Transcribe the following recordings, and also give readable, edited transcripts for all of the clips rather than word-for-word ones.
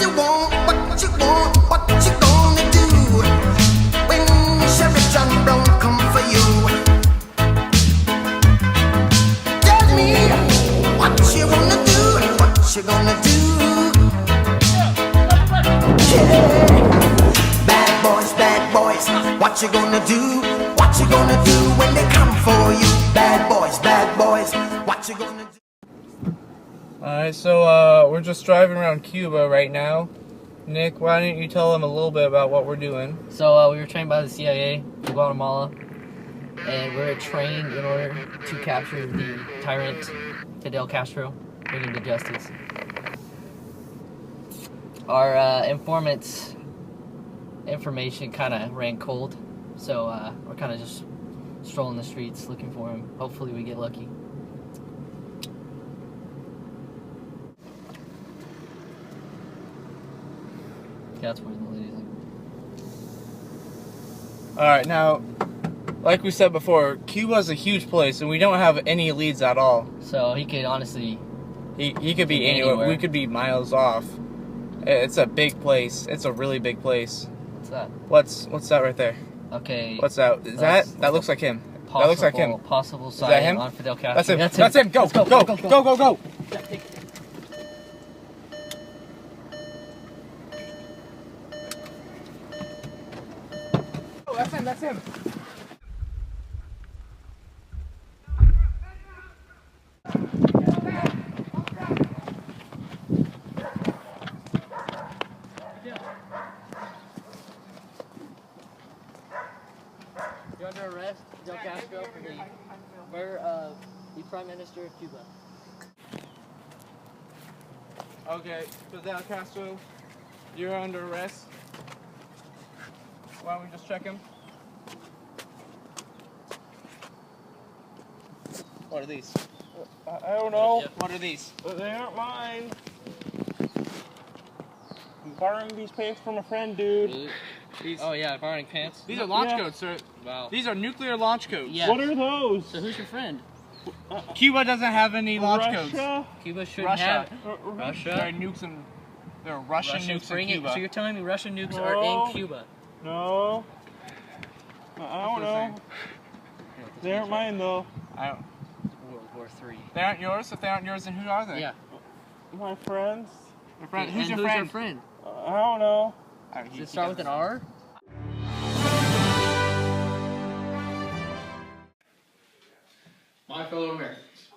you want, what you want, what you gonna do when Chevy John Brown come for you? Tell me what you gonna do, what you gonna do. Yeah. Bad boys, what you gonna do? What you gonna do when they come for you? Bad boys, what you gonna do? Alright, so we're just driving around Cuba right now. Nick, why don't you tell them a little bit about what we're doing? So we were trained by the CIA in Guatemala, and we're trained in order to capture the tyrant Fidel Castro, bring him to justice. Our informant's information kind of ran cold, so we're kind of just strolling the streets looking for him. Hopefully we get lucky. Yeah, that's where the lady's like. Alright, now, like we said before, Cuba's a huge place, and we don't have any leads at all. So he could honestly... He could be anywhere. We could be miles off. It's a big place. It's a really big place. What's that? What's that right there? Okay. What's that? That looks like him. Possible, that looks like him. Possible Is that sighting him? on Fidel Castro. That's him. Go. Oh, that's him. You're under arrest, Fidel Castro, for the murder of the Prime Minister of Cuba. Okay, Fidel Castro, you're under arrest. Why don't we just check him? What are these? I don't know. What are these? They aren't mine. I'm borrowing these pants from a friend, dude. Oh yeah, borrowing pants. These are launch Yeah. codes, sir. Wow. These are nuclear launch codes. Yeah. What are those? So who's your friend? Cuba doesn't have any launch codes. Russia? Cuba shouldn't Russia. have. There are Russia. nukes and there are Russian Russians nukes in bring it. Cuba. So you're telling me Russian nukes are No. in Cuba? No. I don't know. They aren't mine, though. I don't, World War III. they aren't yours. If they aren't yours, then who are they? Yeah. My friends? Your friend. And Who's your friend? I don't know. Does it start with an R? My fellow Americans,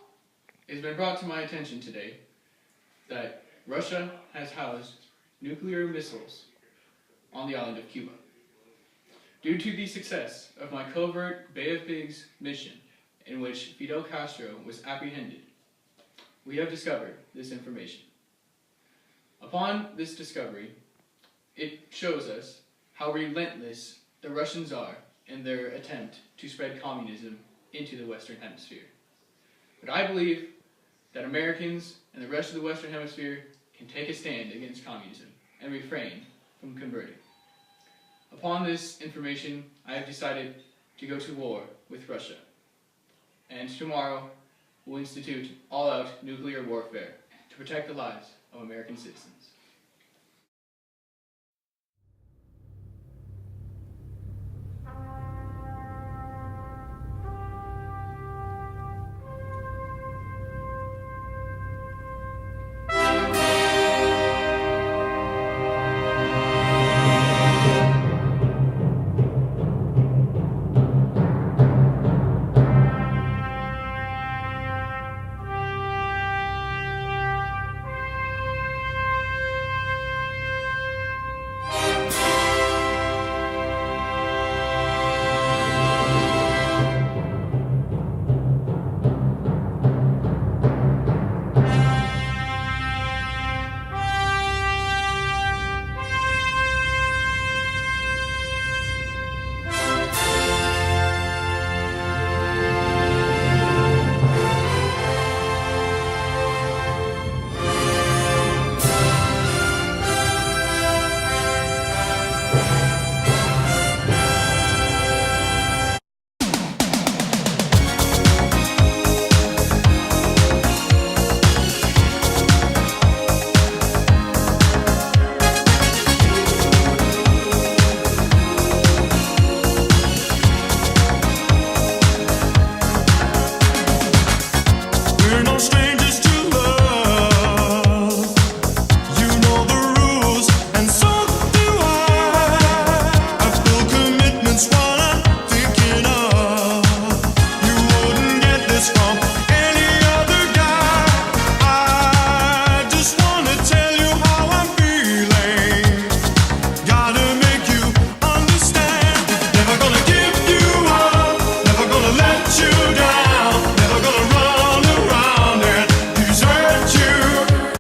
it has been brought to my attention today that Russia has housed nuclear missiles on the island of Cuba. Due to the success of my covert Bay of Pigs mission, in which Fidel Castro was apprehended, we have discovered this information. Upon this discovery, it shows us how relentless the Russians are in their attempt to spread communism into the Western Hemisphere. But I believe that Americans and the rest of the Western Hemisphere can take a stand against communism and refrain from converting. Upon this information, I have decided to go to war with Russia. And tomorrow, we'll institute all-out nuclear warfare to protect the lives of American citizens.